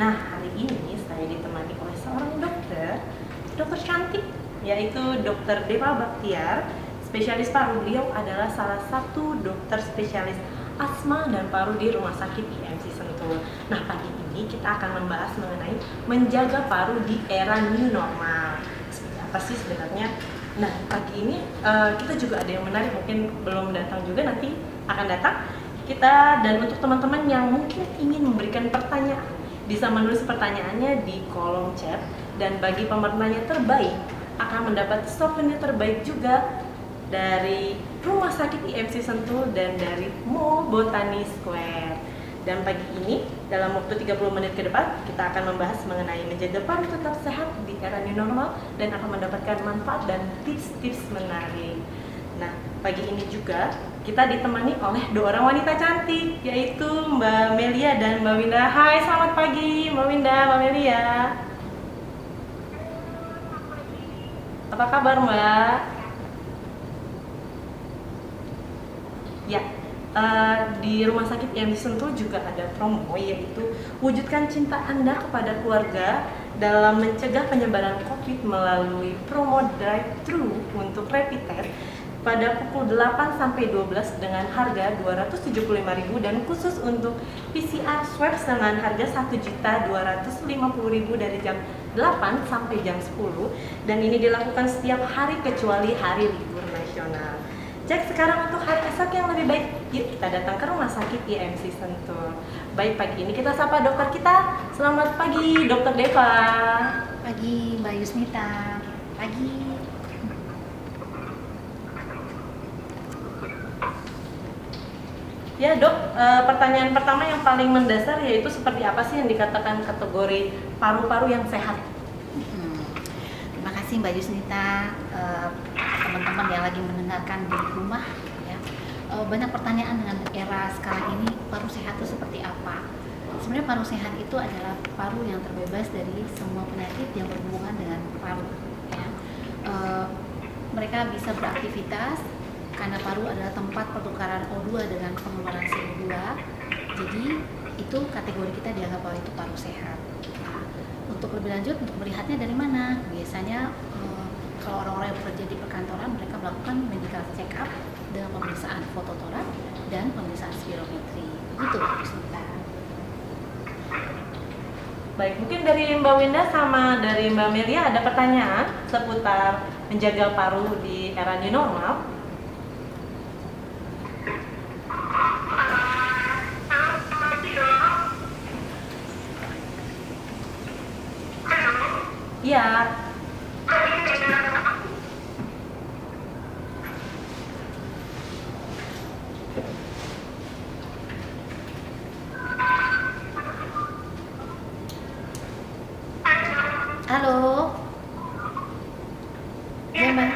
Nah, hari ini saya ditemani oleh seorang dokter cantik, yaitu Dokter Dewa Baktiar, spesialis paru. Beliau adalah salah satu dokter spesialis asma dan paru di Rumah Sakit IMC Sentul. Nah, pagi ini kita akan membahas mengenai menjaga paru di era new normal. Seperti apa sih sebenarnya? Nah, pagi ini kita juga ada yang menarik, mungkin belum datang juga, nanti akan datang. Dan untuk teman-teman yang mungkin ingin memberikan pertanyaan, bisa menulis pertanyaannya di kolom chat, dan bagi pemenangnya terbaik akan mendapat souvenir terbaik juga dari Rumah Sakit IMC Sentul dan dari Mall Botani Square. Dan pagi ini dalam waktu 30 menit ke depan kita akan membahas mengenai menjaga paru tetap sehat di era new normal dan akan mendapatkan manfaat dan tips-tips menarik. Nah, pagi ini juga kita ditemani oleh dua orang wanita cantik, yaitu Mbak Melia dan Mbak Winda. Hai, selamat pagi Mbak Winda, Mbak Melia. Apa kabar Mbak? Ya, di Rumah Sakit IMC Sentul juga ada promo, yaitu wujudkan cinta Anda kepada keluarga dalam mencegah penyebaran COVID melalui promo drive-thru untuk rapid test pada pukul 8 sampai 12 dengan harga 275.000 dan khusus untuk PCR swab dengan harga 1.250.000 dari jam 8 sampai jam 10, dan ini dilakukan setiap hari kecuali hari libur nasional. Cek sekarang untuk hari esok yang lebih baik. Yuk kita datang ke Rumah Sakit IMC Sentul. Baik, pagi ini kita sapa dokter kita. Selamat pagi Dokter Deva. Pagi Mbak Yusmita. Pagi. Ya dok, pertanyaan pertama yang paling mendasar yaitu seperti apa sih yang dikatakan kategori paru-paru yang sehat? Terima kasih Mbak Yusnita, teman-teman yang lagi mendengarkan di rumah ya. Banyak pertanyaan dengan era sekarang ini, paru sehat itu seperti apa? Sebenarnya paru sehat itu adalah paru yang terbebas dari semua penyakit yang berhubungan dengan paru ya. Mereka bisa beraktivitas karena paru adalah tempat pertukaran O2 dengan pengeluaran CO2. Jadi itu kategori kita dianggap bahwa itu paru sehat. Nah, untuk lebih lanjut, untuk melihatnya dari mana? Biasanya kalau orang-orang yang bekerja di perkantoran, mereka melakukan medical check up dengan pemeriksaan fototorak dan pemeriksaan spirometri. Begitu, Bismillah. Baik, mungkin dari Mbak Winda sama dari Mbak Melia ada pertanyaan seputar menjaga paru di era new normal. Ya. Halo. Ya, Mbak.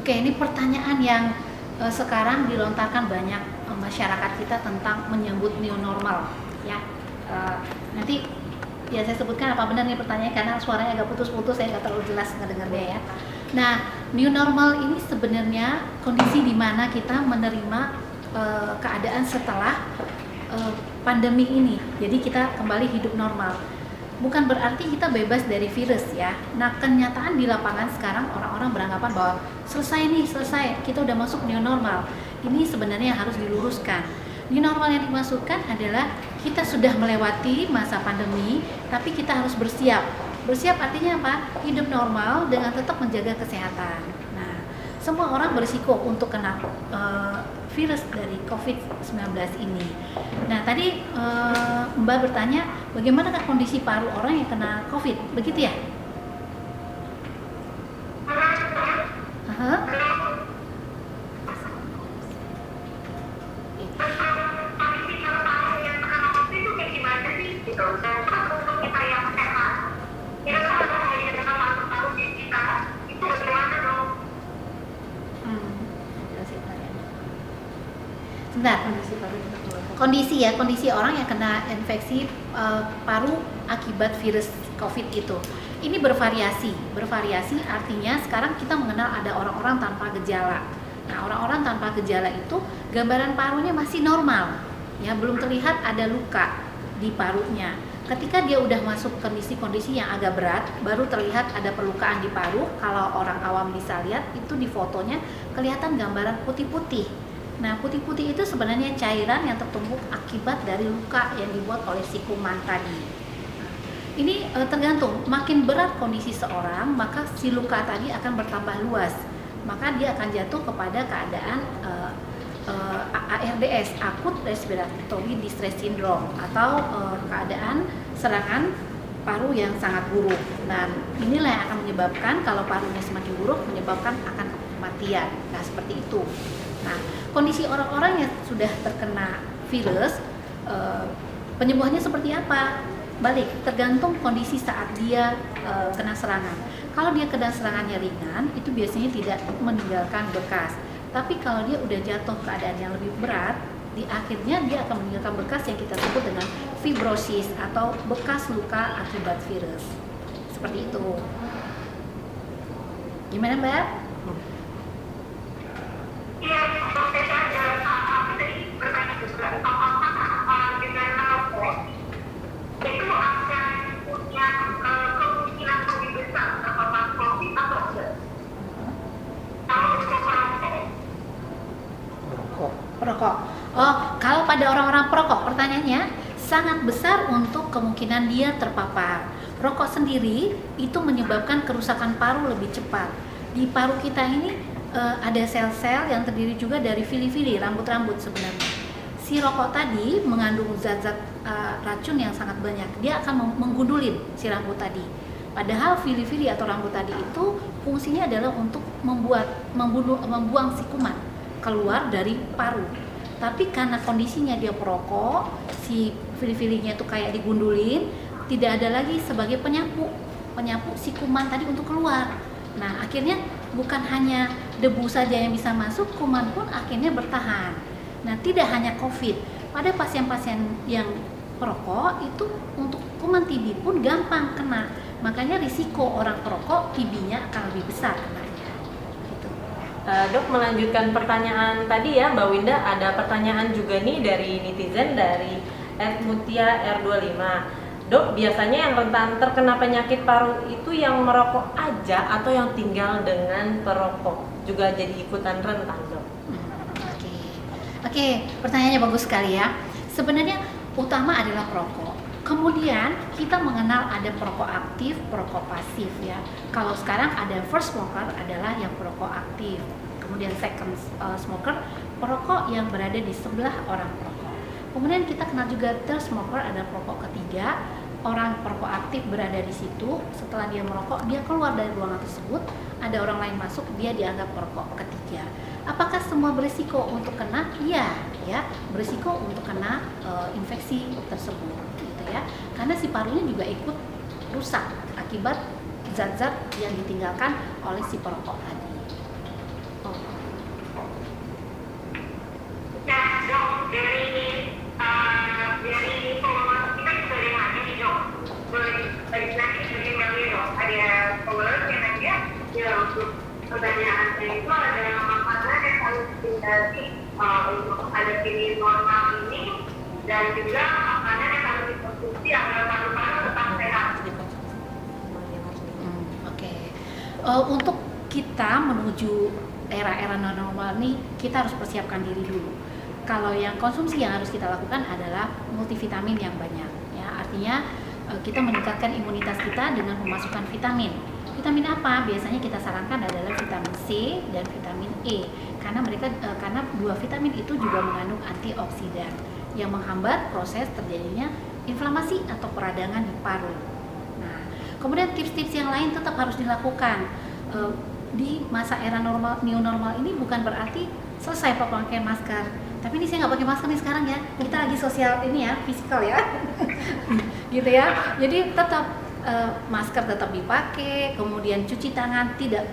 Oke, ini pertanyaan yang sekarang dilontarkan banyak masyarakat kita tentang menyambut new normal ya. Nanti ya saya sebutkan apa benar nih pertanyaannya, karena suaranya agak putus-putus, saya nggak terlalu jelas ngedengarnya ya. Nah, new normal ini sebenarnya kondisi di mana kita menerima keadaan setelah pandemi ini. Jadi kita kembali hidup normal. bukan berarti kita bebas dari virus ya. Nah, kenyataan di lapangan sekarang orang-orang beranggapan bahwa selesai, kita udah masuk new normal. Ini sebenarnya harus diluruskan. New normal yang dimaksudkan adalah kita sudah melewati masa pandemi, tapi kita harus bersiap. Bersiap artinya apa? Hidup normal dengan tetap menjaga kesehatan. Nah, semua orang berisiko untuk kena virus dari COVID-19 ini. Nah, tadi Mbak bertanya bagaimana kondisi paru orang yang kena COVID, begitu ya? Aha. Sebentar. Kondisi orang yang kena infeksi paru akibat virus COVID itu. Ini bervariasi artinya sekarang kita mengenal ada orang-orang tanpa gejala. Nah, orang-orang tanpa gejala itu gambaran parunya masih normal, ya belum terlihat ada luka di parunya. Ketika dia udah masuk kondisi-kondisi yang agak berat, baru terlihat ada perlukaan di paru. Kalau orang awam bisa lihat itu di fotonya kelihatan gambaran putih-putih. Nah, putih-putih itu sebenarnya cairan yang tertumpuk akibat dari luka yang dibuat oleh si kuman tadi. Ini tergantung, makin berat kondisi seorang, maka si luka tadi akan bertambah luas. Maka dia akan jatuh kepada keadaan ARDS, Acute Respiratory Distress Syndrome, atau keadaan serangan paru yang sangat buruk. Dan inilah yang akan menyebabkan, kalau parunya semakin buruk, menyebabkan akan kematian. Nah, seperti itu. Nah, kondisi orang-orang yang sudah terkena virus, penyembuhannya seperti apa? Balik, tergantung kondisi saat dia kena serangan. Kalau dia kena serangannya ringan, itu biasanya tidak meninggalkan bekas. Tapi kalau dia udah jatuh keadaan yang lebih berat, di akhirnya dia akan meninggalkan bekas yang kita sebut dengan fibrosis atau bekas luka akibat virus. Seperti itu. Gimana, Mbak? Iya, saya ada apa tadi bertanya juga apakah dengan rokok itu akan punya kemungkinan lebih besar terpapar COVID atau enggak? Kalau untuk Perokok. Oh, kalau pada orang-orang perokok, pertanyaannya sangat besar untuk kemungkinan dia terpapar. Rokok sendiri itu menyebabkan kerusakan paru lebih cepat. Di paru kita ini ada sel-sel yang terdiri juga dari fili-fili, rambut-rambut sebenarnya. Si rokok tadi mengandung zat-zat racun yang sangat banyak. Dia akan menggundulin si rambut tadi. Padahal fili-fili atau rambut tadi itu fungsinya adalah untuk membuang si kuman keluar dari paru. Tapi karena kondisinya dia perokok, si fili-filinya itu kayak digundulin, tidak ada lagi sebagai penyapu si kuman tadi untuk keluar. Nah, akhirnya bukan hanya debu saja yang bisa masuk, kuman pun akhirnya bertahan. Nah, tidak hanya COVID, pada pasien-pasien yang perokok itu untuk kuman TB pun gampang kena. Makanya risiko orang perokok TB-nya akan lebih besar kenanya. Gitu. Dok, melanjutkan pertanyaan tadi ya, Mbak Winda, ada pertanyaan juga nih dari netizen dari @mutia_r25. Dok, biasanya yang rentan terkena penyakit paru itu yang merokok aja atau yang tinggal dengan perokok juga jadi ikutan rentan, Dok? Oke, pertanyaannya bagus sekali ya. Sebenarnya utama adalah perokok. Kemudian kita mengenal ada perokok aktif, perokok pasif ya. Kalau sekarang ada first smoker adalah yang perokok aktif. Kemudian second smoker, perokok yang berada di sebelah orang perokok. Kemudian kita kenal juga third smoker, ada perokok ketiga. Orang perokok aktif berada di situ, setelah dia merokok, dia keluar dari ruangan tersebut, ada orang lain masuk, dia dianggap perokok ketiga. Apakah semua berisiko untuk kena? Iya, ya, berisiko untuk kena infeksi tersebut, gitu ya. Karena si parunya juga ikut rusak akibat zat-zat yang ditinggalkan oleh si perokok tadi. Nah, dok, dari pengalaman kita juga ada yang nanya nih dok, bagi nanti bagaimana dok, ada pengalaman yang nanya ya untuk pertanyaan saya itu ada makanan yang harus dihindari untuk menghadapi normal ini, dan juga makanan yang harus dikonsumsi agar paru-paru tetap sehat. Untuk kita menuju era-era normal ini, kita harus persiapkan diri dulu. Kalau yang konsumsi yang harus kita lakukan adalah multivitamin yang banyak, ya. Artinya kita meningkatkan imunitas kita dengan memasukkan vitamin. Vitamin apa? Biasanya kita sarankan adalah vitamin C dan vitamin E, karena karena dua vitamin itu juga mengandung antioksidan yang menghambat proses terjadinya inflamasi atau peradangan di paru. Nah, kemudian tips-tips yang lain tetap harus dilakukan. Di masa era normal, new normal ini bukan berarti selesai pakai masker. Tapi ini saya nggak pakai masker nih sekarang ya. Kita lagi sosial ini ya, fisikal ya, gitu ya. Jadi tetap masker tetap dipakai, kemudian cuci tangan tidak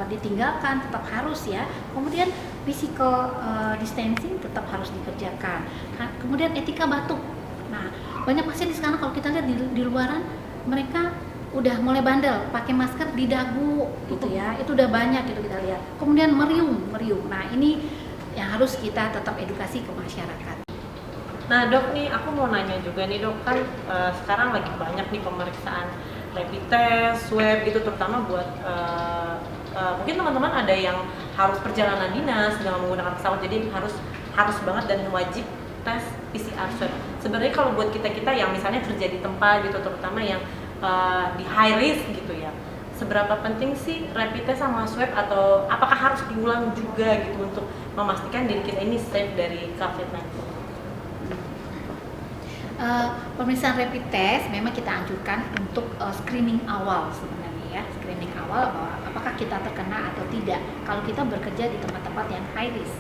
ditinggalkan, tetap harus ya. Kemudian physical distancing tetap harus dikerjakan. Kemudian etika batuk. Nah, banyak pasien sekarang kalau kita lihat di luaran, mereka udah mulai bandel pakai masker di dagu gitu ya, itu udah banyak gitu kita lihat. Kemudian meriung. Nah, ini yang harus kita tetap edukasi ke masyarakat. Nah dok, nih aku mau nanya juga nih dok, kan sekarang lagi banyak nih pemeriksaan rapid test, swab gitu, terutama buat mungkin teman-teman ada yang harus perjalanan dinas dengan menggunakan pesawat, jadi harus banget dan wajib tes PCR swab. Sebenarnya kalau buat kita yang misalnya kerja di tempat gitu, terutama yang di high risk gitu ya, seberapa penting sih rapid test sama swab, atau apakah harus diulang juga gitu untuk memastikan diri kita ini safe dari COVID-19? Pemeriksaan rapid test memang kita anjurkan untuk screening awal sebenarnya ya, screening awal bahwa apakah kita terkena atau tidak kalau kita bekerja di tempat-tempat yang high risk.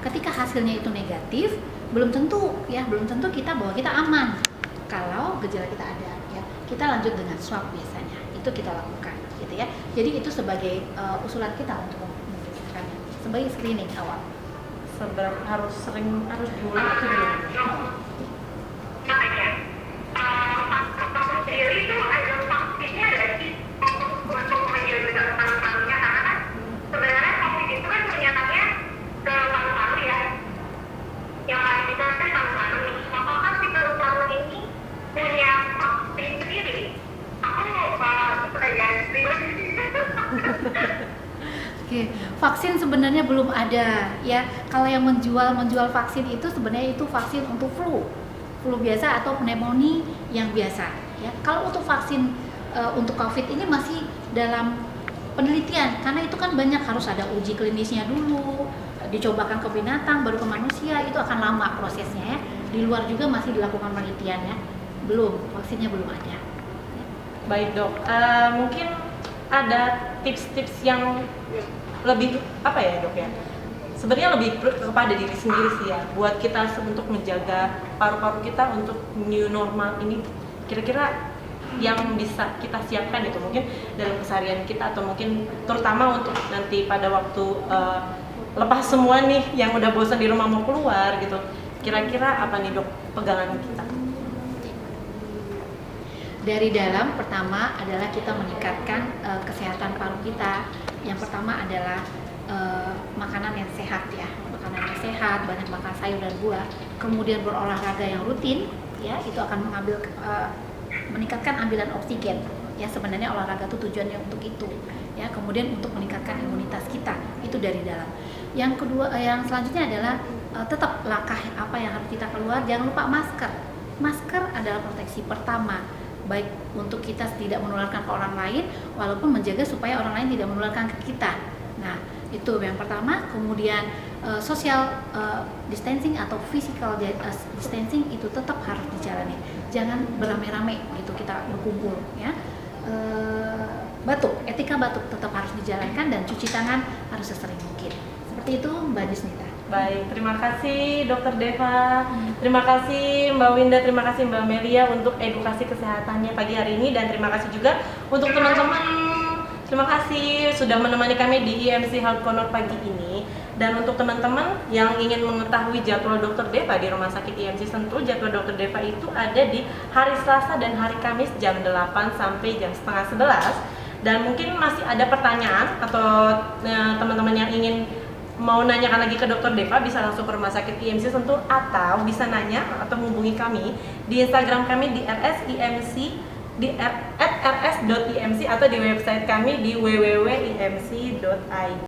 Ketika hasilnya itu negatif, belum tentu kita bahwa kita aman. Kalau gejala kita ada ya, kita lanjut dengan swab biasanya, itu kita lakukan gitu ya. Jadi itu sebagai usulan kita untuk memeriksakannya sebagai screening awal. Seberapa harus diulang atau gimana? Sendiri itu ada vaksinnya ada sih untuk menjaga paru-parunya, karena kan sebenarnya COVID itu kan ternyatanya ke paru-paru ya, yang paling bisa kan paru-paru nih. Apakah si paru-paru ini punya vaksin sendiri? Aku pertanyaan pribadi. Oke, vaksin sebenarnya belum ada ya. Kalau yang menjual vaksin itu sebenarnya itu vaksin untuk flu biasa atau pneumonia yang biasa ya. Kalau untuk vaksin untuk COVID ini masih dalam penelitian, karena itu kan banyak harus ada uji klinisnya dulu, dicobakan ke binatang baru ke manusia, itu akan lama prosesnya ya. Di luar juga masih dilakukan penelitian ya. Vaksinnya belum ada. Baik dok, mungkin ada tips-tips yang lebih apa ya dok ya? Sebenarnya lebih kepada diri sendiri sih ya, buat kita untuk menjaga paru-paru kita untuk new normal ini, kira-kira yang bisa kita siapkan itu mungkin dalam keseharian kita, atau mungkin terutama untuk nanti pada waktu lepas semua nih yang udah bosan di rumah mau keluar gitu, kira-kira apa nih dok pegangan kita? Dari dalam, pertama adalah kita meningkatkan kesehatan paru kita. Yang pertama adalah makanan yang sehat ya, banyak makan sayur dan buah, kemudian berolahraga yang rutin ya, itu akan meningkatkan ambilan oksigen ya. Sebenarnya olahraga itu tujuannya untuk itu ya. Kemudian untuk meningkatkan imunitas kita, itu dari dalam. Yang kedua, yang selanjutnya adalah tetap langkah apa yang harus kita keluar, jangan lupa masker adalah proteksi pertama, baik untuk kita tidak menularkan ke orang lain, walaupun menjaga supaya orang lain tidak menularkan ke kita. Nah, itu yang pertama. Kemudian social distancing atau physical distancing itu tetap harus dijalani. Jangan beramai-ramai gitu kita berkumpul ya. Etika batuk tetap harus dijalankan, dan cuci tangan harus sesering mungkin. Seperti itu Mbak Disnita. Baik, terima kasih Dokter Deva, terima kasih Mbak Winda, terima kasih Mbak Melia untuk edukasi kesehatannya pagi hari ini, dan terima kasih juga untuk teman-teman. Terima kasih sudah menemani kami di IMC Health Corner pagi ini. Dan untuk teman-teman yang ingin mengetahui jadwal Dokter Deva di Rumah Sakit IMC Sentul, jadwal Dokter Deva itu ada di hari Selasa dan hari Kamis jam 8 sampai jam setengah 11. Dan mungkin masih ada pertanyaan atau teman-teman yang ingin mau nanyakan lagi ke Dokter Deva, bisa langsung ke Rumah Sakit IMC Sentul, atau bisa nanya atau menghubungi kami di Instagram kami di @RSIMC di rs.imc atau di website kami di www.imc.id.